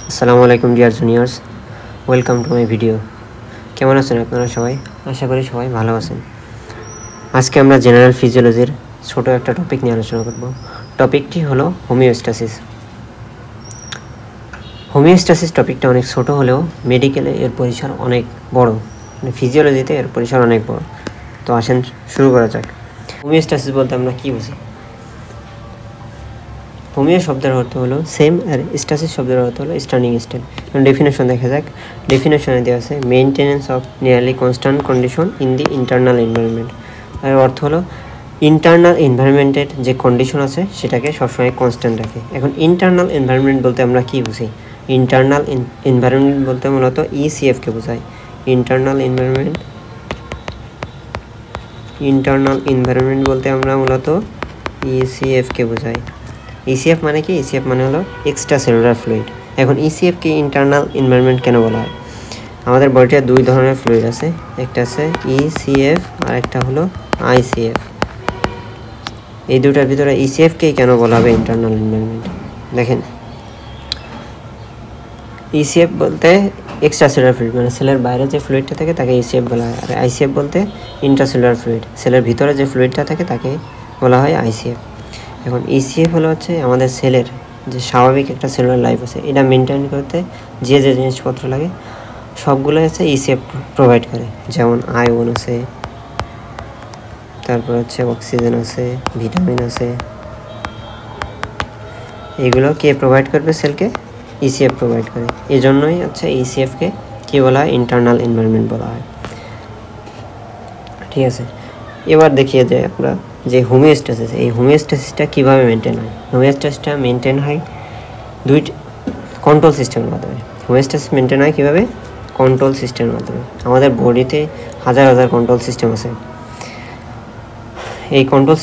আসসালামু আলাইকুম dear juniors, welcome to my video. কেমন আছেন আপনারা সবাই? আশা করি সবাই ভালো আছেন। আজকে আমরা জেনারেল ফিজিওলজির ছোট একটা টপিক নিয়ে আলোচনা করব। টপিকটি হলো হোমিওস্ট্যাসিস। হোমিওস্ট্যাসিস টপিকটা অনেক ছোট হলেও মেডিকেলে এর পরিসর অনেক বড়, মানে ফিজিওলজিতে এর পরিসর অনেক বড়। তো আসেন শুরু করা যাক। হোমিওস্ট্যাসিস বলতে আমরা কী বুঝি? হোমিও শব্দের অর্থ হলো সেম, আর স্ট্যাসিস শব্দের অর্থ হলো স্ট্যান্ডিং স্টেট। ডেফিনেশন দেখা যাক। ডেফিনেশনে দেওয়া আছে maintenance of nearly constant condition in the internal environment. আর অর্থ হলো ইন্টারনাল এনভায়রনমেন্টের যে কন্ডিশন আছে সেটাকে সবসময় কনস্ট্যান্ট রাখে। এখন ইন্টারনাল এনভায়রনমেন্ট বলতে আমরা কী বুঝি? ইন্টারনাল এনভায়রনমেন্ট বলতে মূলত ইসিএফকে বোঝায়। ইন্টারনাল এনভায়রনমেন্ট বলতে আমরা মূলত ইসিএফকে বোঝাই। ইসিএফ মানে কি? ইসিএফ মানে হলো এক্সট্রা সেলুলার ফ্লুইড। এখন ইসিএফকে ইন্টারনাল এনভায়রনমেন্ট কেন বলা হয়? আমাদের বডিতে দুই ধরনের ফ্লুইড আছে, একটা আছে ইসিএফ আর একটা হলো আইসিএফ। এই দুটার ভিতরে ইসিএফকেই কেন বলা হবে ইন্টারনাল এনভায়রনমেন্ট? দেখেন, ইসিএফ বলতে এক্সট্রা সেলুলার ফ্লুইড, মানে সেলের বাইরে যে ফ্লুইডটা থাকে তাকে ইসিএফ বলা হয়। আর আইসিএফ বলতে ইন্ট্রাসেলুলার ফ্লুইড, সেলের ভিতরে যে ফ্লুইডটা থাকে তাকে বলা হয় আইসিএফ। এখন ইসিএফ হলো হচ্ছে আমাদের সেলের যে স্বাভাবিক একটা সেলুলার লাইফ আছে এটা মেনটেন করতে যে যে জিনিসপত্র লাগে সবগুলো হচ্ছে ইসিএফ প্রোভাইড করে। যেমন আয়রন আছে, তারপর হচ্ছে অক্সিজেন আছে, ভিটামিন আছে। এগুলো কে প্রোভাইড করবে? সেলকে ইসিএফ প্রোভাইড করে। এই জন্যই হচ্ছে ইসিএফকে কী বলা হয়? ইন্টারনাল এনভায়রনমেন্ট বলা হয়। ঠিক আছে, এবার দেখিয়ে যে আমরা যে হোমিওস্ট্যাসিস, এই হোমিওস্ট্যাসিসটা কীভাবে মেনটেন হয়? হোমিওস্ট্যাসিসটা মেনটেন হয় দুইটি কন্ট্রোল সিস্টেমের মাধ্যমে। হোমিওস্ট্যাসিস মেনটেন হয় কীভাবে? কন্ট্রোল সিস্টেমের মাধ্যমে। আমাদের বডিতে হাজার হাজার কন্ট্রোল সিস্টেম আছে। এই কন্ট্রোল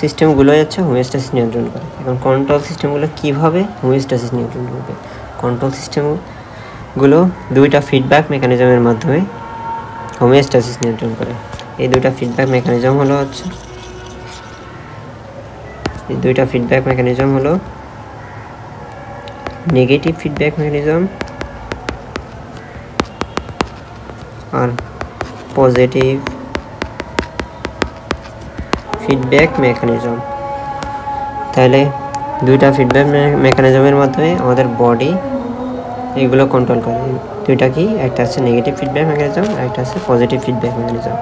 সিস্টেমগুলোই হচ্ছে হোমিওস্ট্যাসিস নিয়ন্ত্রণ করে। এখন কন্ট্রোল সিস্টেমগুলো কীভাবে হোমিওস্ট্যাসিস নিয়ন্ত্রণ করবে? কন্ট্রোল সিস্টেমগুলো দুইটা ফিডব্যাক মেকানিজমের মাধ্যমে হোমিওস্ট্যাসিস নিয়ন্ত্রণ করে। এই দুইটা ফিডব্যাক মেকানিজম হলো নেগেটিভ ফিডব্যাক মেকানিজম আর পজিটিভ ফিডব্যাক মেকানিজম। তাহলে দুইটা ফিডব্যাক মেকানিজমের মাধ্যমে আমাদের বডি এগুলো কন্ট্রোল করে। দুইটা কি? একটা আছে নেগেটিভ ফিডব্যাক মেকানিজম আর একটা আছে পজিটিভ ফিডব্যাক মেকানিজম।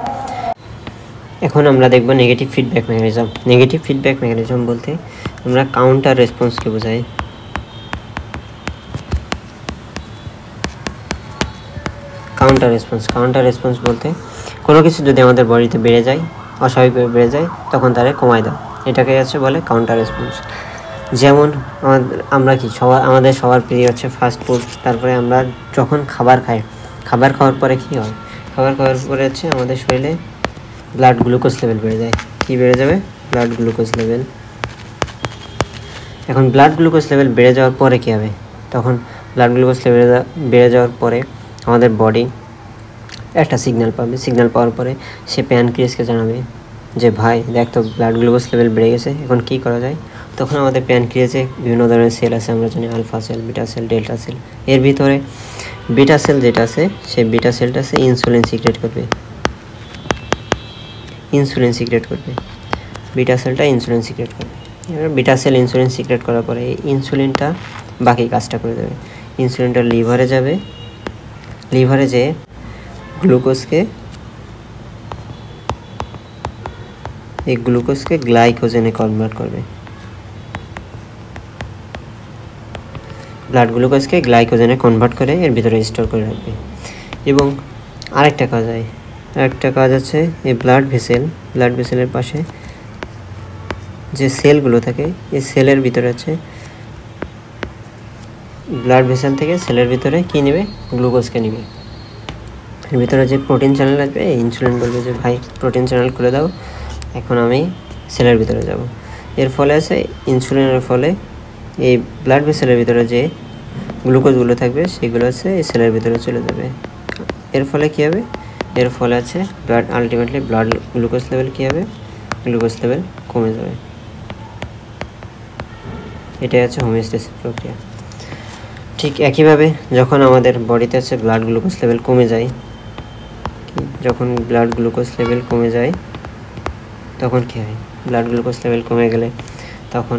এখন আমরা দেখব negative feedback mechanism. Negative feedback mechanism বলতে আমরা কাউন্টার রেসপন্সকে বোঝাই। কাউন্টার রেসপন্স বলতে কোনো কিছু যদি আমাদের বডিতে বেড়ে যায়, অস্বাভাবিকভাবে বেড়ে যায়, তখন তারে কমায় দাও, এটাকে হচ্ছে বলে কাউন্টার রেসপন্স। যেমন আমাদের সবার প্রিয় হচ্ছে ফাস্ট ফুড। তারপরে আমরা যখন খাবার খাওয়ার পরে কী হয়? খাবার খাওয়ার পরে হচ্ছে আমাদের শরীরে ব্লাড গ্লুকোজ লেভেল বেড়ে যায়। কী বেড়ে যাবে? Blood glucose level. এখন ব্লাড গ্লুকোজ লেভেল বেড়ে যাওয়ার পরে কী হবে? তখন ব্লাড গ্লুকোজ লেভেল বেড়ে যাওয়ার পরে আমাদের বডি একটা সিগন্যাল পাওয়ার পরে সে প্যানক্রিয়াসকে জানাবে যে ভাই দেখ তো ব্লাড গ্লুকোজ লেভেল বেড়ে গেছে, এখন কী করা যায়? তখন আমাদের প্যানক্রিয়াসে বিভিন্ন ধরনের সেল আছে, আমরা জানি alpha cell, beta cell, delta cell. এর ভিতরে বিটা সেল যেটা আছে, সেই বিটা সেলটা আছে ইনসুলিন সিক্রেট করবে। বিটা সেলটা ইনসুলিন সিক্রেট করবে। এবার বিটা সেল ইনসুলিন সিক্রেট করার পরে এই ইনসুলিনটা বাকি কাজটা করে দেবে। ইনসুলিনটা লিভারে যাবে, লিভারে যেয়ে গ্লুকোজকে গ্লাইকোজেনে কনভার্ট করবে। ব্লাড গ্লুকোজকে গ্লাইকোজেনে কনভার্ট করে এর ভিতরে স্টোর করে রাখবে। এবং আরেকটা কাজ আছে এই ব্লাড ভেসেলের পাশে যে সেলগুলো থাকে, এই সেলের ভিতরে আছে ব্লাড ভেসেল থেকে সেলের ভিতরে কী নেবে? গ্লুকোজকে নেবে। এর ভিতরে যে প্রোটিন চ্যানেল আসবে, ইনসুলিন বলবে যে ভাই প্রোটিন চ্যানেল খুলে দাও, এখন আমি সেলের ভিতরে যাব। এর ফলে আছে ইনসুলিনের ফলে এই ব্লাড ভেসেলের ভিতরে যে গ্লুকোজগুলো থাকবে সেগুলো আছে এই সেলের ভিতরে চলে যাবে। এর ফলে কী হবে? এর ফলে আছে আলটিমেটলি ব্লাড গ্লুকোজ লেভেল কী হবে? গ্লুকোজ লেভেল কমে যাবে। এটাই হচ্ছে হোমিওস্ট্যাসিস প্রক্রিয়া। ঠিক একইভাবে যখন আমাদের বডিতে হচ্ছে ব্লাড গ্লুকোজ লেভেল কমে যায়, যখন ব্লাড গ্লুকোজ লেভেল কমে যায় তখন কী হয়, ব্লাড গ্লুকোজ লেভেল কমে গেলে তখন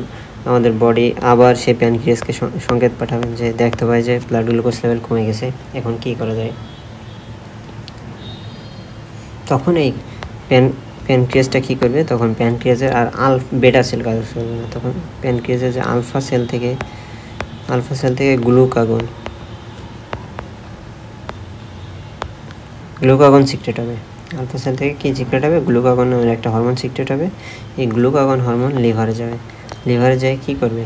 আমাদের বডি আবার সেই প্যানক্রিয়াসকে সংকেত পাঠাবে যে দেখতে পায় যে ব্লাড গ্লুকোজ লেভেল কমে গেছে, এখন কী করা যায়। তখন এই প্যানক্রিয়াসটা কী করবে, তখন প্যানক্রিয়াসের আর বেটা সেল কাজ করবে না, তখন প্যানক্রিয়াসের যে আলফা সেল থেকে গ্লুকাগন সিক্রেট হবে। আলফা সেল থেকে কী সিক্রেট হবে, গ্লুকাগন নামের একটা হরমোন সিক্রেট হবে। এই গ্লুকাগন হরমোন লিভারে যাবে, লিভারে যায় কী করবে,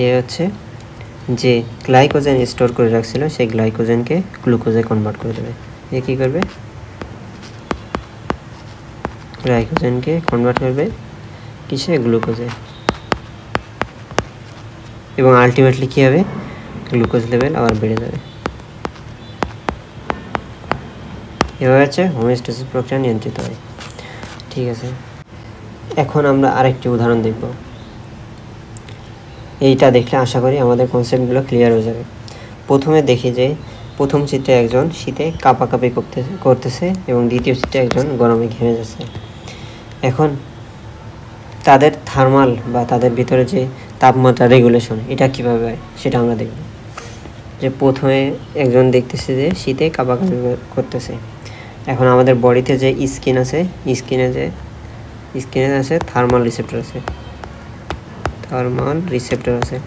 এ হচ্ছে যে গ্লাইকোজেন স্টোর করে রাখছিল সেই গ্লাইকোজেনকে গ্লুকোজে কনভার্ট করে দেবে। এ কী করবে, গ্লাইকোজেনকে কনভার্ট করবে কিসে, গ্লুকোজে, এবং আলটিমেটলি কী হবে, গ্লুকোজ লেভেল আবার বেড়ে যাবে। এভাবে হচ্ছে হোমিওস্ট্যাসিস প্রক্রিয়া নিয়ন্ত্রিত হয়। ঠিক আছে, এখন আমরা আরেকটি উদাহরণ দেখব। এইটা দেখলে আশা করি আমাদের কনসেপ্টগুলো ক্লিয়ার হয়ে যাবে। প্রথমে দেখি যে প্রথম চিত্রে একজন শীতে কাঁপাকাঁপি করতেছে এবং দ্বিতীয় চিত্রে একজন গরমে ঘেমে যাচ্ছে। এখন তাদের থার্মাল বা তাদের ভিতরে যে তাপমাত্রা রেগুলেশন এটা কীভাবে হয় সেটা আমরা দেখব। যে প্রথমে একজন দেখতেছে যে শীতে কাঁপাকাঁপি করতেছে। এখন আমাদের বডিতে যে স্কিন আছে, স্কিনে আছে থার্মাল রিসেপ্টর আছে,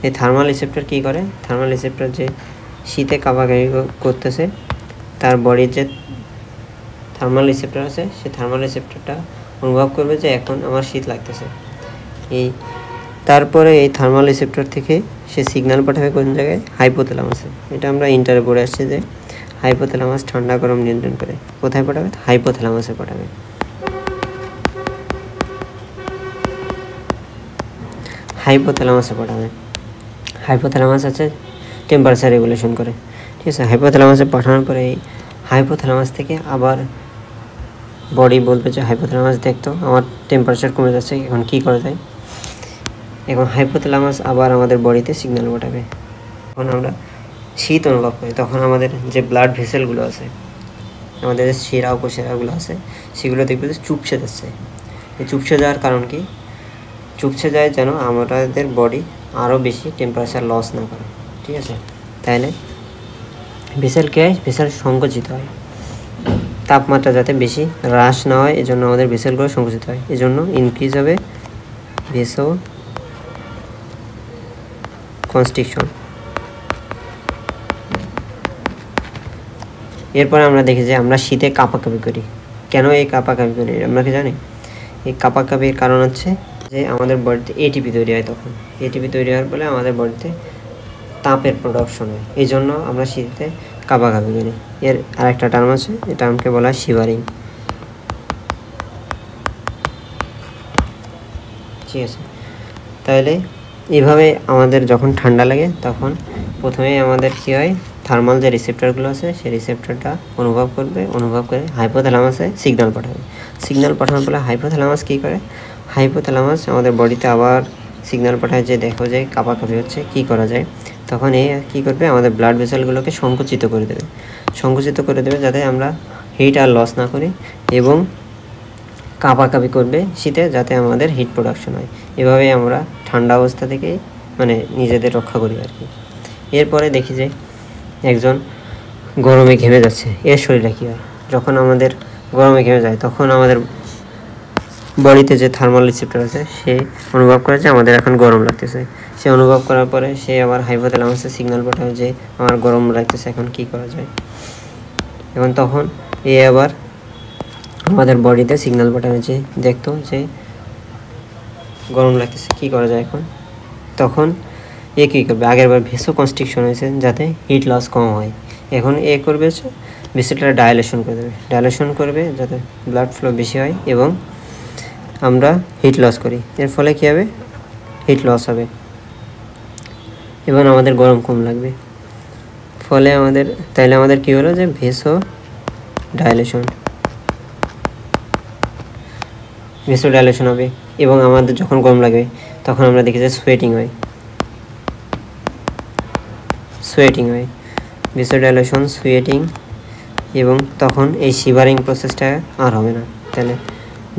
এই থার্মাল রিসেপ্টর কী করে, থার্মাল রিসেপ্টর যে শীতে কাঁপাকাঁপি করতেছে তার বডির যে থার্মাল রিসেপ্টর আছে সেই থার্মাল রিসেপ্টরটা অনুভব করবে যে এখন আমার শীত লাগতেছে। তারপরে এই থার্মাল রিসেপ্টর থেকে সে সিগন্যাল পাঠাবে কোন জায়গায়, হাইপোথ্যালামাসে। এটা আমরা ইন্টারে পড়ে আসছি যে হাইপোথ্যালামাস ঠান্ডা গরম নিয়ন্ত্রণ করে। কোথায় পাঠাবে, হাইপোথ্যালামাসে পাঠাবে। হাইপোথ্যালামাস আছে টেম্পারেচার রেগুলেশন করে। ঠিক আছে, হাইপোথ্যালামাসে পাঠানোর পরে এই হাইপোথ্যালামাস থেকে আবার বডি বলবে যে হাইপোথ্যালামাস দেখতো আমার টেম্পারেচার কমে যাচ্ছে, এখন কী করা যায়। এখন হাইপোথ্যালামাস আবার আমাদের বডিতে সিগন্যাল পাঠাবে। যখন আমরা শীত অনুভব করি তখন আমাদের যে ব্লাড ভেসেলগুলো আছে, আমাদের যে শিরা উপশিরাগুলো আছে সেগুলো দেখবে যে চুপসে যাচ্ছে। এই চুপসে যাওয়ার কারণ কি, চুপসে যায় যেন আমাদের বডি আরও বেশি টেম্পারেচার লস না করে। ঠিক আছে, তাহলে ভেসেল কী হয়, ভেসেল সংকুচিত হয়, তাপমাত্রা যাতে বেশি হ্রাস না হয় এজন্য আমাদের ভেসেলগুলো সংকুচিত হয়, এজন্য ইনক্রিজ হবে ভেসো কনস্ট্রিকশন। এরপরে আমরা দেখি যে আমরা শীতে কাঁপাকাঁপি করি। কেন এই কাঁপাকাঁপি করি আমরা কি জানি, এই কাঁপাকাঁপির কারণ হচ্ছে যে আমাদের বডিতে এটিপি তৈরি হয়। তখন এটিপি তৈরি হওয়ার ফলে আমাদের বডিতে তাপের প্রোডাকশন হয়, এই জন্য আমরা শীতে কাঁপাকাঁপি করি। এর আরেকটা টার্ম আছে, এই টার্মকে বলা হয় শিভারিং। ঠিক আছে, তাহলে এইভাবে আমাদের যখন ঠান্ডা লাগে তখন প্রথমেই আমাদের কী হয়, থার্মাল যে রিসেপ্টরগুলো আছে সেই রিসেপ্টরটা অনুভব করে হাইপোথ্যালামাসে সিগন্যাল পাঠাবে। সিগন্যাল পাঠানোর ফলে হাইপোথ্যালামাস কী করে, হাইপোথ্যালামাস আমাদের বডিতে আবার সিগন্যাল পাঠায় যে দেখো যে কাঁপাকাঁপি হচ্ছে, কী করা যায়। তখন এ কী করবে, আমাদের ব্লাড ভেসেলগুলোকে সংকুচিত করে দেবে যাতে আমরা হিট আর লস না করি, এবং কাঁপাকাঁপি করবে শীতে যাতে আমাদের হিট প্রোডাকশন হয়। এভাবেই আমরা ঠান্ডা অবস্থা থেকে মানে নিজেদের রক্ষা করি আর কি। এরপরে দেখি যে একজন গরমে ঘেমে যাচ্ছে, এর শরীরে কী হয়, যখন আমাদের গরমে ঘেমে যায় তখন আমাদের বডিতে যে থার্মাল রিসেপ্টর আছে সে অনুভব করে যে আমাদের এখন গরম লাগতেছে। সে অনুভব করার পরে সে আবার হাইপোথ্যালামাসে সিগন্যাল পাঠাবে যে আমার গরম লাগতেছে, এখন কী করা যায়। এখন তখন এ আবার আমাদের বডিতে সিগন্যাল পাঠাবে যে দেখতো যে গরম লাগতেছে, কী করা যায় এখন। তখন এ কী করবে, আগেরবার ভেসো কনস্ট্রিকশন হয়েছে যাতে হিট লস কম হয়, এখন এ করবে ভেসেলটা ডাইলেশন করবে যাতে ব্লাড ফ্লো বেশি হয় এবং আমরা হিট লস করি। এর ফলে কী হবে, হিট লস হবে এবং আমাদের গরম কম লাগবে। ফলে আমাদের কী হলো যে ভেসো ডাইলেশন হবে। এবং আমাদের যখন গরম লাগে তখন আমরা দেখি যে সোয়েটিং হয় ভেসোডাইলেশন, সোয়েটিং, এবং তখন এই শিভারিং প্রসেসটা আর হবে না, তাহলে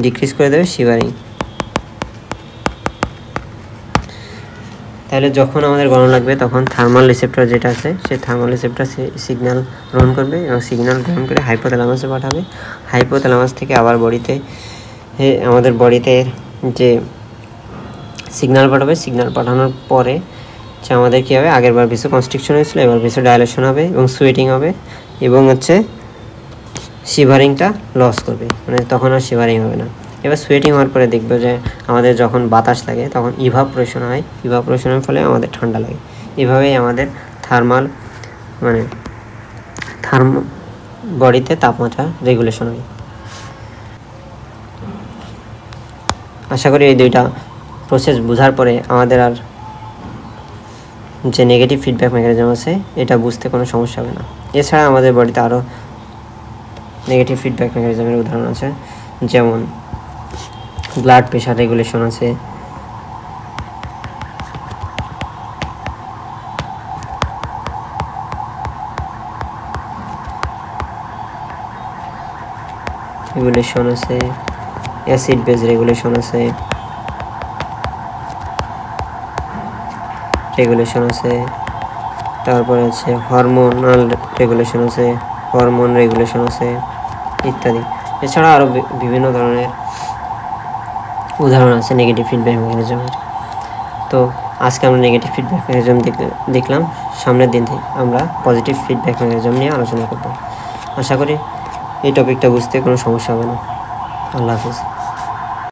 ডিক্রিজ করে দেবে শিভারিং। তাহলে যখন আমাদের গরম লাগবে তখন থার্মাল রিসেপ্টর যেটা আছে সেই থার্মাল রিসেপ্টর সিগন্যাল গ্রহণ করবে এবং সিগন্যাল গ্রহণ করে হাইপোথ্যালামাসে পাঠাবে। হাইপোথ্যালামাস থেকে আবার আমাদের বডিতে যে সিগন্যাল পাঠাবে, সিগন্যাল পাঠানোর পরে যে আমাদের কী হবে, আগেরবার ভেসো কনস্ট্রিকশন হয়েছিল, এবার ভেসো ডাইলেশন হবে এবং সোয়েটিং হবে এবং শিভারিংটা লস করবে, মানে তখন আর শিভারিং হবে না। এবার সোয়েটিং হওয়ার পরে দেখবে যে আমাদের যখন বাতাস লাগে তখন ইভাপোরেশন হয়, ইভাপোরেশনের ফলে আমাদের ঠান্ডা লাগে। এভাবেই আমাদের বডিতে তাপমাত্রা রেগুলেশন হয়। আশা করি এই দুইটা প্রসেস বোঝার পরে আমাদের আর যে নেগেটিভ ফিডব্যাক মেকানিজম আছে এটা বুঝতে কোনো সমস্যা হবে না। এছাড়া আমাদের বডিতে আরও নেগেটিভ ফিডব্যাক মেকানিজমের উদাহরণ আছে, যেমন ব্লাড প্রেশার রেগুলেশন আছে, অ্যাসিড বেস রেগুলেশন আছে, তারপরে আছে হরমোনাল রেগুলেশন আছে, হরমোন রেগুলেশন আছে ইত্যাদি। এছাড়া আরও বিভিন্ন ধরনের উদাহরণ আছে নেগেটিভ ফিডব্যাক মেকানিজমের। তো আজকে আমরা নেগেটিভ ফিডব্যাক মেকানিজম দেখলাম, সামনের দিন থেকে আমরা পজিটিভ ফিডব্যাক মেকানিজম নিয়ে আলোচনা করব। আশা করি এই টপিকটা বুঝতে কোনো সমস্যা হবে না। আল্লাহ হাফিজ।